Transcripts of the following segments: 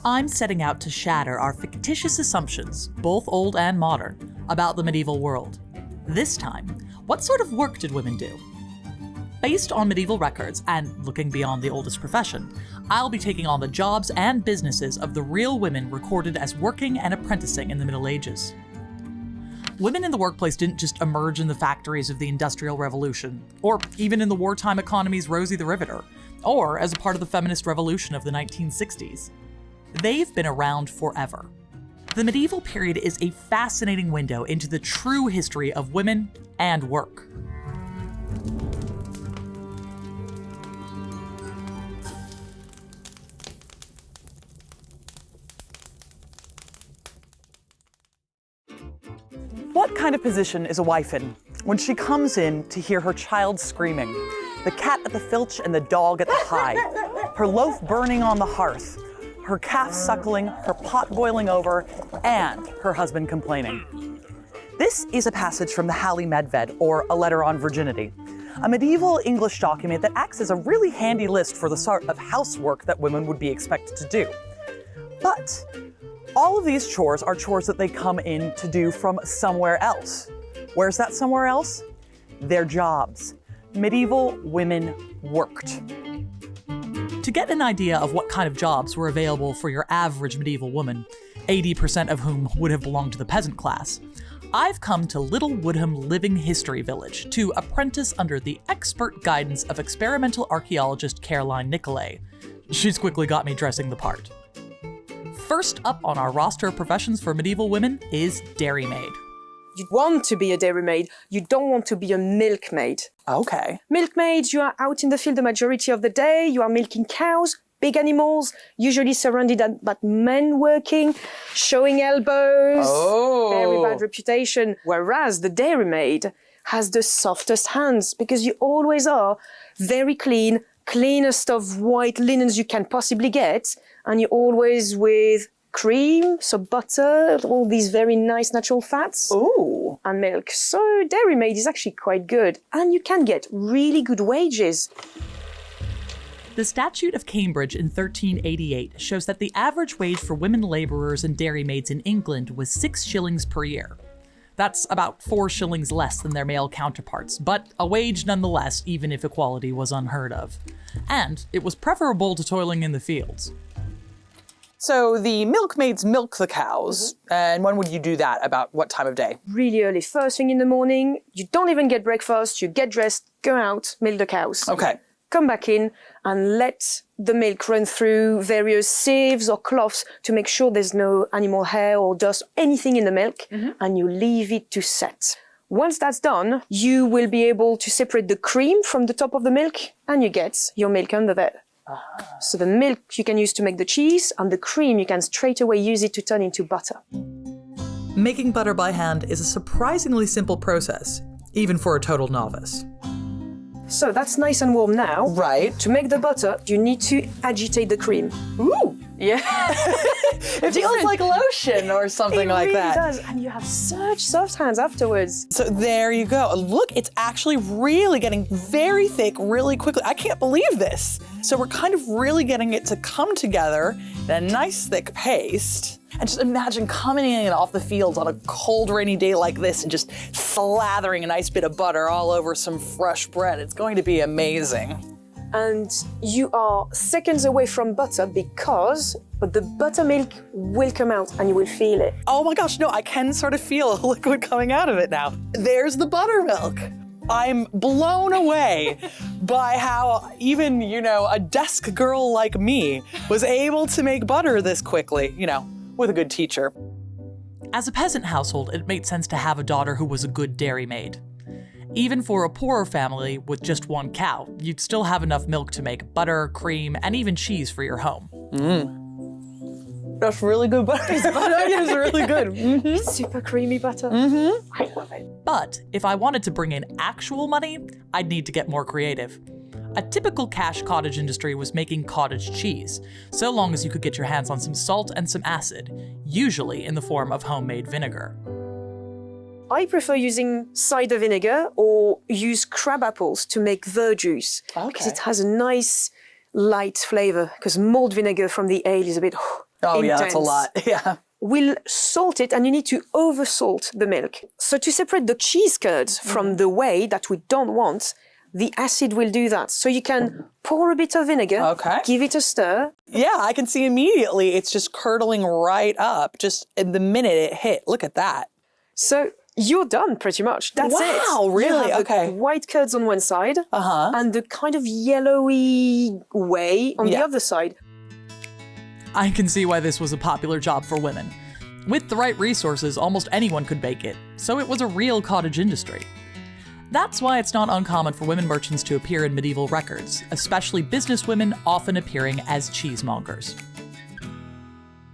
I'm setting out to shatter our fictitious assumptions, both old and modern, about the medieval world. This time, what sort of work did women do? Based on medieval records and looking beyond the oldest profession, I'll be taking on the jobs and businesses of the real women recorded as working and apprenticing in the Middle Ages. Women in the workplace didn't just emerge in the factories of the Industrial Revolution, or even in the wartime economy's Rosie the Riveter, or as a part of the feminist revolution of the 1960s. They've been around forever. The medieval period is a fascinating window into the true history of women and work. What kind of position is a wife in when she comes in to hear her child screaming, the cat at the filch and the dog at the hide, her loaf burning on the hearth, her calf suckling, her pot boiling over, and her husband complaining? This is a passage from the Halley Medved, or A Letter on Virginity, a medieval English document that acts as a really handy list for the sort of housework that women would be expected to do. But all of these chores are chores that they come in to do from somewhere else. Where's that somewhere else? Their jobs. Medieval women worked. To get an idea of what kind of jobs were available for your average medieval woman, 80% of whom would have belonged to the peasant class, I've come to Little Woodham Living History Village to apprentice under the expert guidance of experimental archaeologist Caroline Nicolay. She's quickly got me dressing the part. First up on our roster of professions for medieval women is dairymaid. You want to be a dairymaid, you don't want to be a milkmaid. Okay. Milkmaids, you are out in the field the majority of the day, you are milking cows, big animals, usually surrounded by men working, showing elbows, very bad reputation. Whereas the dairymaid has the softest hands because you always are very clean, cleanest of white linens you can possibly get, and you're always with cream, so butter, all these very nice natural fats. Ooh. And milk. So dairymaid is actually quite good, and you can get really good wages. The Statute of Cambridge in 1388 shows that the average wage for women labourers and dairymaids in England was 6 shillings per year. That's about 4 shillings less than their male counterparts, but a wage nonetheless, even if equality was unheard of. And it was preferable to toiling in the fields. So the milkmaids milk the cows, and when would you do that? About what time of day? Really early, first thing in the morning. You don't even get breakfast, you get dressed, go out, milk the cows. Okay. Come back in and let the milk run through various sieves or cloths to make sure there's no animal hair or dust, anything in the milk, and you leave it to set. Once that's done, you will be able to separate the cream from the top of the milk, and you get your milk under there. So the milk you can use to make the cheese, and the cream you can straight away use it to turn into butter. Making butter by hand is a surprisingly simple process, even for a total novice. So that's nice and warm now. Right. To make the butter, you need to agitate the cream. Ooh. Yeah. It feels like lotion or something like that. It really does, and you have such soft hands afterwards. So there you go. Look, it's actually really getting very thick really quickly. I can't believe this. So we're kind of really getting it to come together in a nice thick paste. And just imagine coming in off the fields on a cold, rainy day like this and just slathering a nice bit of butter all over some fresh bread. It's going to be amazing. And you are seconds away from butter but the buttermilk will come out and you will feel it. Oh my gosh, no, I can sort of feel a liquid coming out of it now. There's the buttermilk. I'm blown away by how even, a desk girl like me was able to make butter this quickly, with a good teacher. As a peasant household, it made sense to have a daughter who was a good dairymaid. Even for a poorer family with just one cow, you'd still have enough milk to make butter, cream, and even cheese for your home. That's really good butter. It's really good. Super creamy butter. I love it. But if I wanted to bring in actual money, I'd need to get more creative. A typical cash cottage industry was making cottage cheese, so long as you could get your hands on some salt and some acid, usually in the form of homemade vinegar. I prefer using cider vinegar or use crab apples to make verjuice. Because it has a nice light flavor, because malt vinegar from the ale is a bit Oh, yeah, that's a intense. lot. Yeah. We'll salt it, and you need to over-salt the milk. So to separate the cheese curds from the whey that we don't want, the acid will do that. So you can pour a bit of vinegar, Okay. give it a stir. Yeah, I can see immediately it's just curdling right up just in the minute it hit. Look at that. So you're done pretty much. That's it. Wow, really? You have Okay. the white curds on one side and the kind of yellowy whey on the other side. I can see why this was a popular job for women. With the right resources, almost anyone could bake it, so it was a real cottage industry. That's why it's not uncommon for women merchants to appear in medieval records, especially businesswomen often appearing as cheesemongers.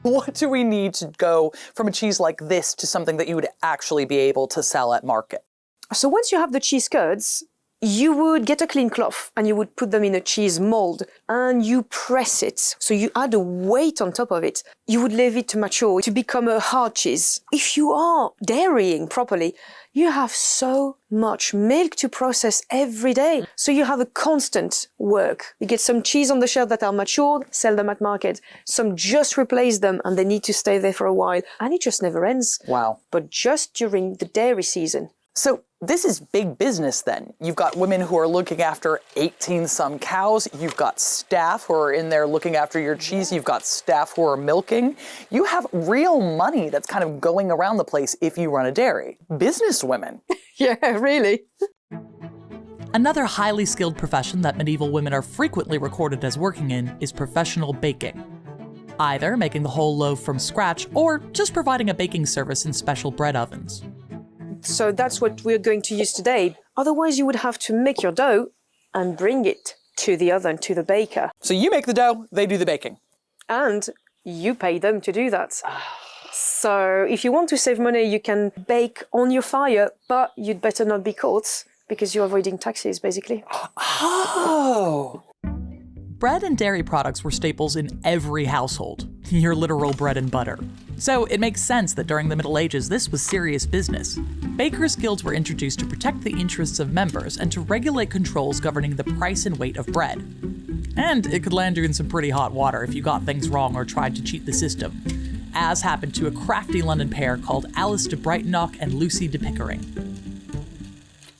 What do we need to go from a cheese like this to something that you would actually be able to sell at market? So once you have the cheese curds, you would get a clean cloth and you would put them in a cheese mold and you press it. So you add a weight on top of it. You would leave it to mature to become a hard cheese. If you are dairying properly, you have so much milk to process every day. So you have a constant work. You get some cheese on the shelf that are matured, sell them at market. Some just replace them and they need to stay there for a while. And it just never ends. Wow. But just during the dairy season. So this is big business then. You've got women who are looking after 18-some cows. You've got staff who are in there looking after your cheese. You've got staff who are milking. You have real money that's kind of going around the place if you run a dairy. Business women. Yeah, really. Another highly skilled profession that medieval women are frequently recorded as working in is professional baking. Either making the whole loaf from scratch or just providing a baking service in special bread ovens. So that's what we're going to use today. Otherwise, you would have to make your dough and bring it to the oven, to the baker. So you make the dough, they do the baking. And you pay them to do that. So if you want to save money, you can bake on your fire, but you'd better not be caught because you're avoiding taxes, basically. Oh! Bread and dairy products were staples in every household, your literal bread and butter. So it makes sense that during the Middle Ages this was serious business. Bakers' guilds were introduced to protect the interests of members and to regulate controls governing the price and weight of bread. And it could land you in some pretty hot water if you got things wrong or tried to cheat the system, as happened to a crafty London pair called Alice de Brightonock and Lucy de Pickering.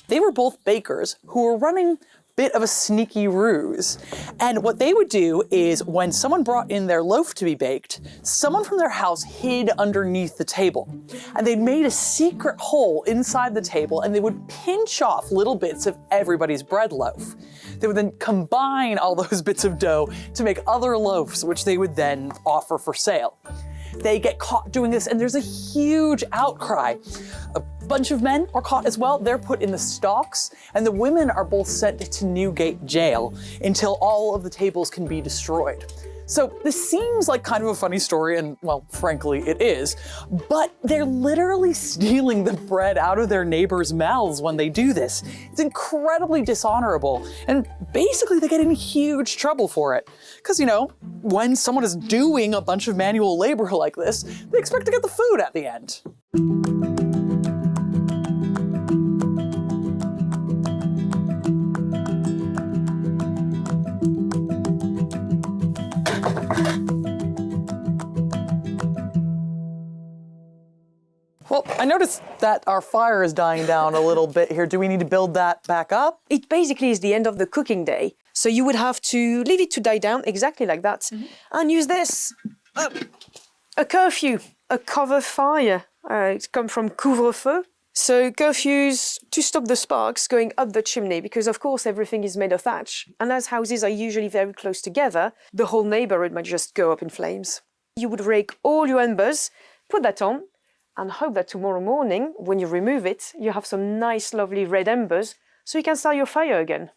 They were both bakers who were running bit of a sneaky ruse. And what they would do is when someone brought in their loaf to be baked, someone from their house hid underneath the table. And they'd made a secret hole inside the table and they would pinch off little bits of everybody's bread loaf. They would then combine all those bits of dough to make other loaves, which they would then offer for sale. They get caught doing this and there's a huge outcry. A bunch of men are caught as well. They're put in the stocks and the women are both sent to Newgate jail until all of the tables can be destroyed. So this seems like kind of a funny story and, well, frankly, it is, but they're literally stealing the bread out of their neighbors' mouths when they do this. It's incredibly dishonorable, and basically they get in huge trouble for it. Because, you know, when someone is doing a bunch of manual labor like this, they expect to get the food at the end. Well, I noticed that our fire is dying down a little bit here. Do we need to build that back up? It basically is the end of the cooking day. So you would have to leave it to die down exactly like that and use this. A curfew, a cover fire. It comes from couvre-feu. So curfews to stop the sparks going up the chimney because of course everything is made of thatch. And as houses are usually very close together, the whole neighborhood might just go up in flames. You would rake all your embers, put that on, and hope that tomorrow morning, when you remove it, you have some nice, lovely red embers so you can start your fire again.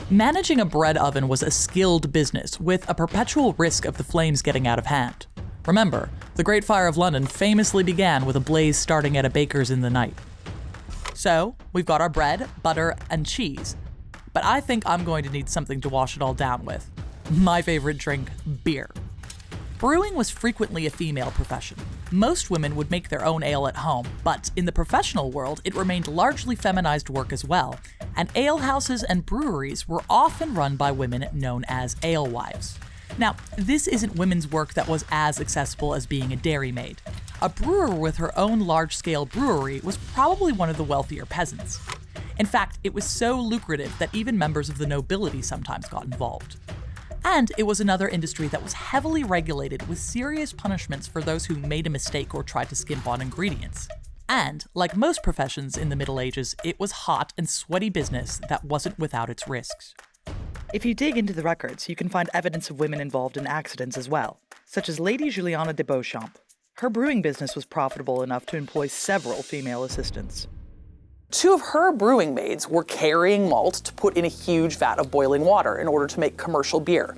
Managing a bread oven was a skilled business with a perpetual risk of the flames getting out of hand. Remember, the Great Fire of London famously began with a blaze starting at a baker's in the night. So, we've got our bread, butter, and cheese. But I think I'm going to need something to wash it all down with. My favorite drink, beer. Brewing was frequently a female profession. Most women would make their own ale at home, but in the professional world, it remained largely feminized work as well, and alehouses and breweries were often run by women known as alewives. Now, this isn't women's work that was as accessible as being a dairymaid. A brewer with her own large-scale brewery was probably one of the wealthier peasants. In fact, it was so lucrative that even members of the nobility sometimes got involved. And it was another industry that was heavily regulated with serious punishments for those who made a mistake or tried to skimp on ingredients. And, like most professions in the Middle Ages, it was hot and sweaty business that wasn't without its risks. If you dig into the records, you can find evidence of women involved in accidents as well, such as Lady Juliana de Beauchamp. Her brewing business was profitable enough to employ several female assistants. 2 of her brewing maids were carrying malt to put in a huge vat of boiling water in order to make commercial beer.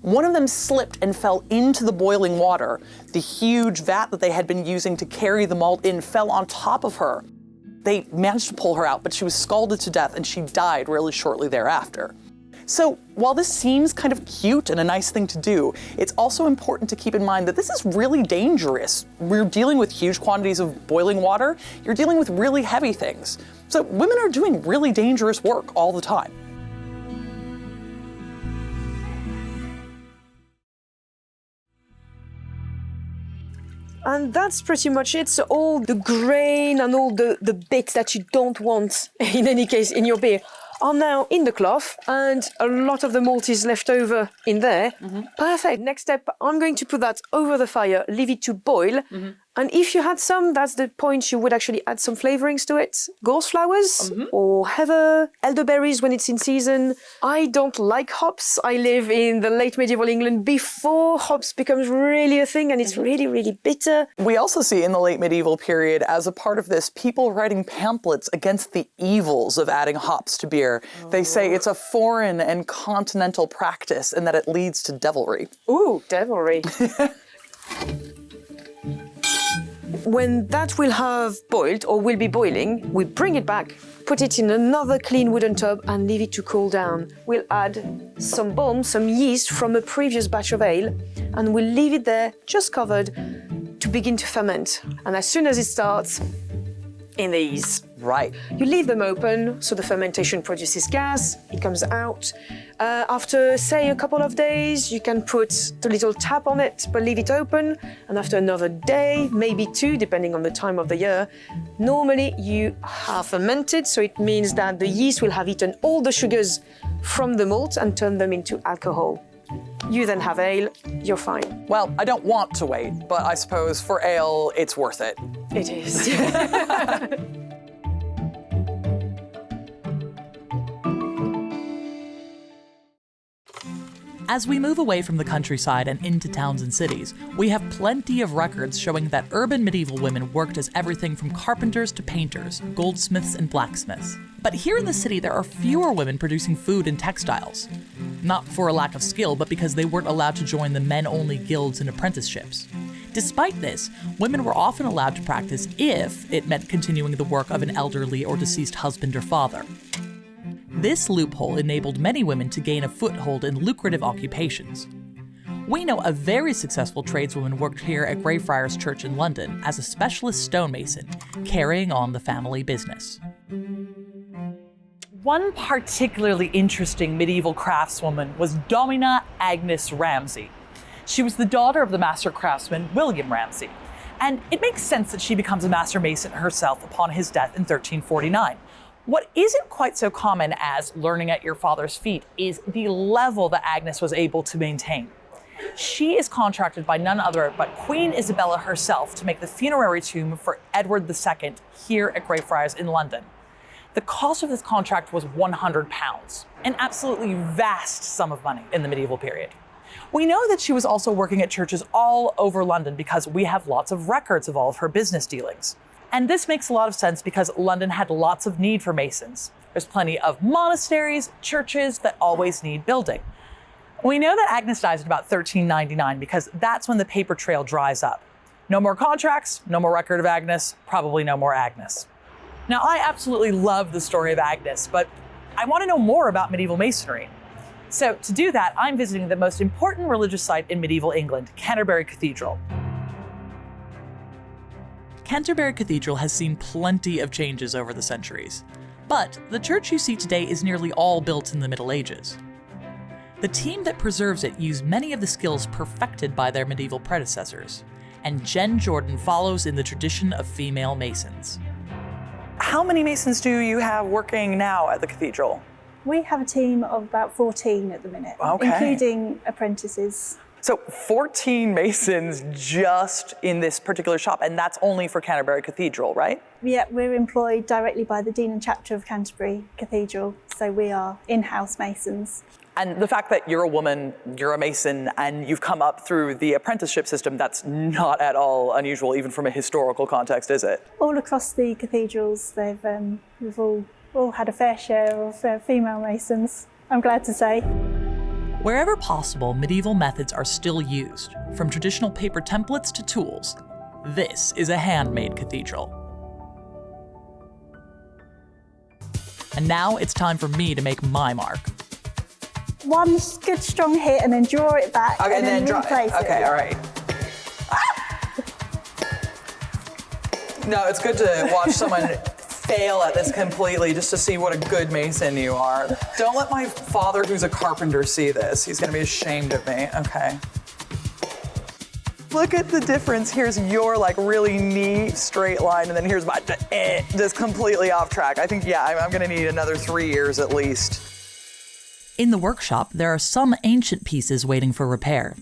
One of them slipped and fell into the boiling water. The huge vat that they had been using to carry the malt in fell on top of her. They managed to pull her out, but she was scalded to death and she died really shortly thereafter. So while this seems kind of cute and a nice thing to do, it's also important to keep in mind that this is really dangerous. We're dealing with huge quantities of boiling water. You're dealing with really heavy things. So women are doing really dangerous work all the time. And that's pretty much it. So all the grain and all the bits that you don't want, in any case, in your beer, are now in the cloth, and a lot of the malt is left over in there. Perfect. Next step, I'm going to put that over the fire, leave it to boil. And if you had some, that's the point, you would actually add some flavorings to it. Gorse flowers or heather, elderberries when it's in season. I don't like hops. I live in the late medieval England before hops becomes really a thing, and it's really, really bitter. We also see in the late medieval period, as a part of this, people writing pamphlets against the evils of adding hops to beer. They say it's a foreign and continental practice and that it leads to devilry. Ooh, devilry. When that will have boiled or will be boiling, we bring it back, put it in another clean wooden tub and leave it to cool down. We'll add some balm, some yeast from a previous batch of ale, and we'll leave it there just covered to begin to ferment. And as soon as it starts, in these. Right. You leave them open, so the fermentation produces gas, it comes out. After, say, a couple of days, you can put the little tap on it, but leave it open. And after another day, maybe 2, depending on the time of the year, normally you have fermented, so it means that the yeast will have eaten all the sugars from the malt and turned them into alcohol. You then have ale, you're fine. Well, I don't want to wait, but I suppose for ale, it's worth it. It is. As we move away from the countryside and into towns and cities, we have plenty of records showing that urban medieval women worked as everything from carpenters to painters, goldsmiths and blacksmiths. But here in the city, there are fewer women producing food and textiles. Not for a lack of skill, but because they weren't allowed to join the men-only guilds and apprenticeships. Despite this, women were often allowed to practice if it meant continuing the work of an elderly or deceased husband or father. This loophole enabled many women to gain a foothold in lucrative occupations. We know a very successful tradeswoman worked here at Greyfriars Church in London as a specialist stonemason, carrying on the family business. One particularly interesting medieval craftswoman was Domina Agnes Ramsay. She was the daughter of the master craftsman William Ramsay, and it makes sense that she becomes a master mason herself upon his death in 1349. What isn't quite so common as learning at your father's feet is the level that Agnes was able to maintain. She is contracted by none other but Queen Isabella herself to make the funerary tomb for Edward II here at Greyfriars in London. The cost of this contract was £100, an absolutely vast sum of money in the medieval period. We know that she was also working at churches all over London because we have lots of records of all of her business dealings. And this makes a lot of sense because London had lots of need for masons. There's plenty of monasteries, churches that always need building. We know that Agnes dies in about 1399 because that's when the paper trail dries up. No more contracts, no more record of Agnes, probably no more Agnes. Now, I absolutely love the story of Agnes, but I want to know more about medieval masonry. So to do that, I'm visiting the most important religious site in medieval England, Canterbury Cathedral. Canterbury Cathedral has seen plenty of changes over the centuries, but the church you see today is nearly all built in the Middle Ages. The team that preserves it use many of the skills perfected by their medieval predecessors, and Jen Jordan follows in the tradition of female masons. How many masons do you have working now at the cathedral? We have a team of about 14 at the minute, including apprentices. So 14 masons just in this particular shop, and that's only for Canterbury Cathedral, right? Yeah, we're employed directly by the Dean and Chapter of Canterbury Cathedral, so we are in-house masons. And the fact that you're a woman, you're a mason, and you've come up through the apprenticeship system, that's not at all unusual, even from a historical context, is it? All across the cathedrals, we've all had a fair share of female masons, I'm glad to say. Wherever possible, medieval methods are still used, from traditional paper templates to tools. This is a handmade cathedral. And now it's time for me to make my mark. One good strong hit and then draw it back and then replace it. Okay, all right. No, it's good to watch someone fail at this completely just to see what a good mason you are. Don't let my father, who's a carpenter, see this. He's gonna be ashamed of me. Okay. Look at the difference. Here's your like really neat straight line, and then here's my just completely off track. I think, yeah, I'm gonna need another 3 years at least. In the workshop, there are some ancient pieces waiting for repair,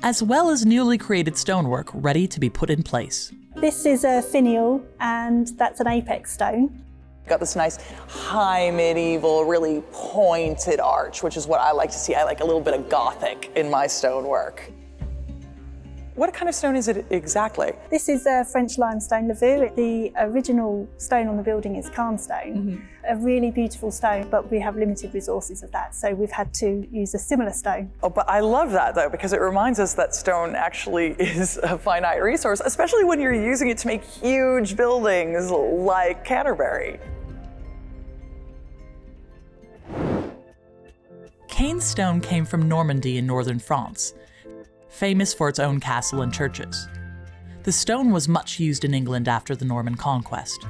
as well as newly created stonework ready to be put in place. This is a finial, and that's an apex stone. Got this nice high medieval, really pointed arch, which is what I like to see. I like a little bit of Gothic in my stonework. What kind of stone is it exactly? This is a French limestone lavaux. The original stone on the building is carnstone, a really beautiful stone, but we have limited resources of that, so we've had to use a similar stone. Oh, but I love that though, because it reminds us that stone actually is a finite resource, especially when you're using it to make huge buildings like Canterbury. Caen stone came from Normandy in northern France, famous for its own castle and churches. The stone was much used in England after the Norman conquest.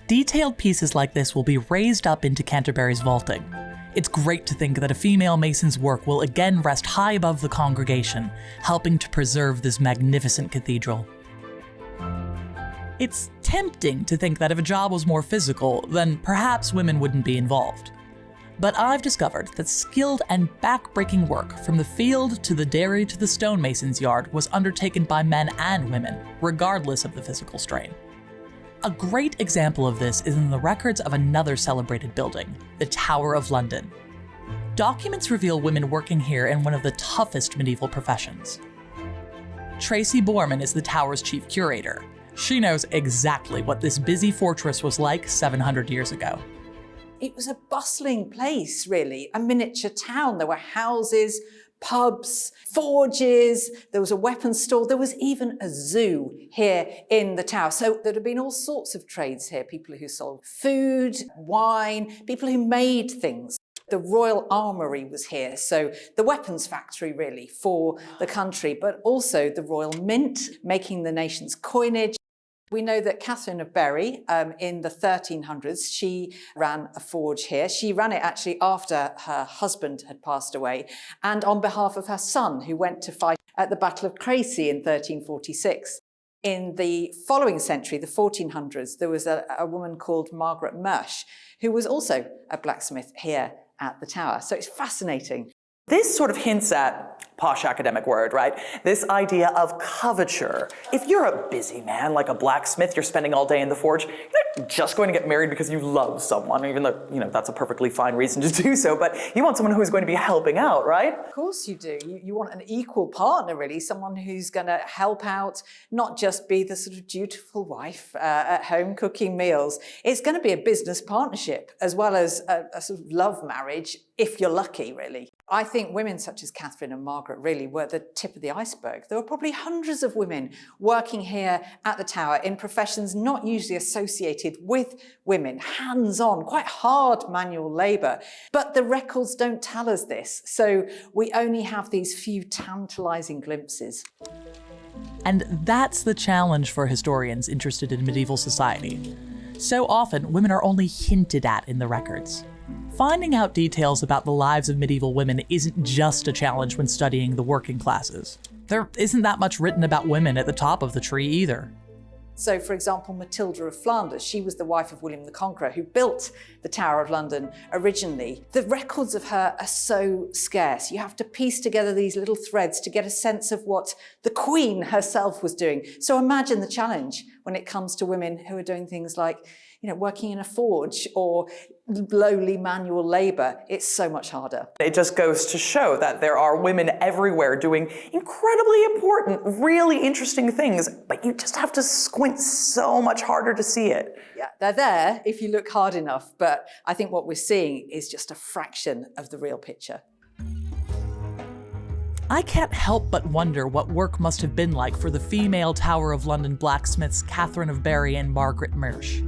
Detailed pieces like this will be raised up into Canterbury's vaulting. It's great to think that a female mason's work will again rest high above the congregation, helping to preserve this magnificent cathedral. It's tempting to think that if a job was more physical, then perhaps women wouldn't be involved. But I've discovered that skilled and back-breaking work from the field to the dairy to the stonemason's yard was undertaken by men and women, regardless of the physical strain. A great example of this is in the records of another celebrated building, the Tower of London. Documents reveal women working here in one of the toughest medieval professions. Tracy Borman is the tower's chief curator. She knows exactly what this busy fortress was like 700 years ago. It was a bustling place, really, a miniature town. There were houses, pubs, forges, there was a weapons store, there was even a zoo here in the tower. So there'd have been all sorts of trades here, people who sold food, wine, people who made things. The Royal Armoury was here, so the weapons factory really for the country, but also the Royal Mint, making the nation's coinage. We know that Catherine of Berry, in the 1300s, she ran a forge here. She ran it actually after her husband had passed away and on behalf of her son, who went to fight at the Battle of Crecy in 1346. In the following century, the 1400s, there was a woman called Margaret Mersch, who was also a blacksmith here at the tower. So it's fascinating. This sort of hints at posh academic word, right? This idea of coverture. If you're a busy man like a blacksmith, you're spending all day in the forge, you're not just going to get married because you love someone, even though, that's a perfectly fine reason to do so, but you want someone who's going to be helping out, right? Of course you do. You want an equal partner, really, someone who's going to help out, not just be the sort of dutiful wife at home cooking meals. It's going to be a business partnership as well as a sort of love marriage, if you're lucky, really. I think women such as Catherine and Margaret really were the tip of the iceberg. There were probably hundreds of women working here at the tower in professions not usually associated with women, hands-on, quite hard manual labour. But the records don't tell us this, so we only have these few tantalising glimpses. And that's the challenge for historians interested in medieval society. So often, women are only hinted at in the records. Finding out details about the lives of medieval women isn't just a challenge when studying the working classes. There isn't that much written about women at the top of the tree either. So, for example, Matilda of Flanders, she was the wife of William the Conqueror, who built the Tower of London originally. The records of her are so scarce. You have to piece together these little threads to get a sense of what the Queen herself was doing. So imagine the challenge when it comes to women who are doing things like, working in a forge or lowly manual labor. It's so much harder. It just goes to show that there are women everywhere doing incredibly important, really interesting things, but you just have to squint so much harder to see it. Yeah, they're there if you look hard enough, but I think what we're seeing is just a fraction of the real picture. I can't help but wonder what work must have been like for the female Tower of London blacksmiths Catherine of Barry and Margaret Mersch.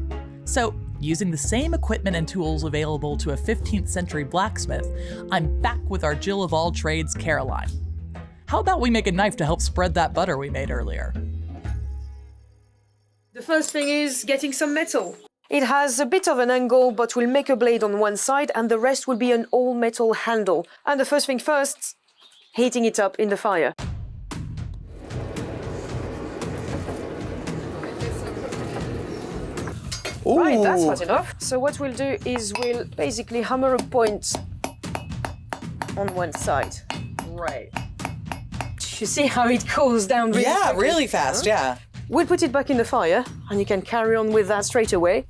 So, using the same equipment and tools available to a 15th century blacksmith, I'm back with our Jill of all trades, Caroline. How about we make a knife to help spread that butter we made earlier? The first thing is getting some metal. It has a bit of an angle, but we'll make a blade on one side and the rest will be an all-metal handle. And the first thing first, heating it up in the fire. Ooh. Right, that's hot enough. So what we'll do is we'll basically hammer a point on one side. Right. You see how it cools down really quickly? Really fast, yeah. We'll put it back in the fire, and you can carry on with that straight away.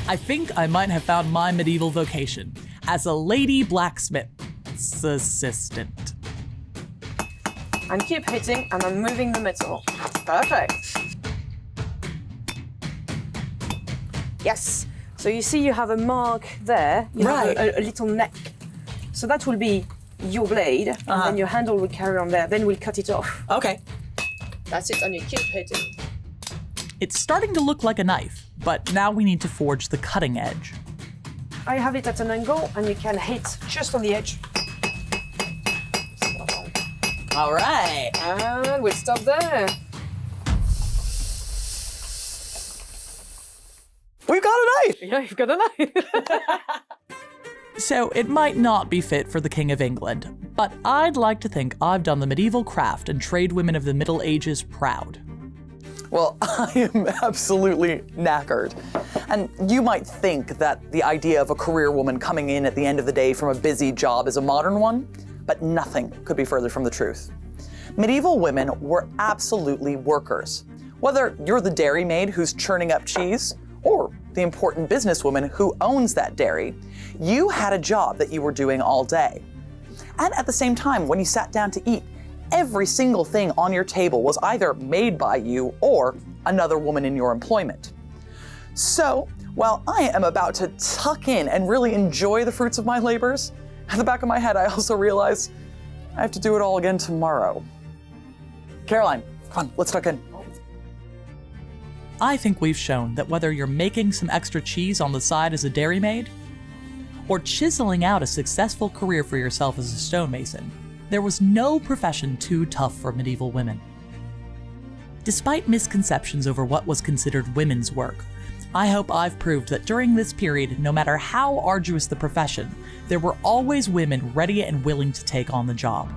I think I might have found my medieval vocation as a lady blacksmith's assistant. And keep hitting, and I'm moving the metal. Perfect. Yes. So you see you have a mark there. You have a little neck. So that will be your blade, and then your handle will carry on there. Then we'll cut it off. Okay. That's it, and you keep hitting. It's starting to look like a knife, but now we need to forge the cutting edge. I have it at an angle, and you can hit just on the edge. All right. And we'll stop there. We've got a knife! Yeah, you've got a knife. So it might not be fit for the King of England, but I'd like to think I've done the medieval craft and trade women of the Middle Ages proud. Well, I am absolutely knackered. And you might think that the idea of a career woman coming in at the end of the day from a busy job is a modern one, but nothing could be further from the truth. Medieval women were absolutely workers. Whether you're the dairy maid who's churning up cheese, or the important businesswoman who owns that dairy, you had a job that you were doing all day. And at the same time, when you sat down to eat, every single thing on your table was either made by you or another woman in your employment. So, while I am about to tuck in and really enjoy the fruits of my labors, at the back of my head I also realize I have to do it all again tomorrow. Caroline, come on, let's tuck in. I think we've shown that whether you're making some extra cheese on the side as a dairy maid, or chiseling out a successful career for yourself as a stonemason, there was no profession too tough for medieval women. Despite misconceptions over what was considered women's work, I hope I've proved that during this period, no matter how arduous the profession, there were always women ready and willing to take on the job.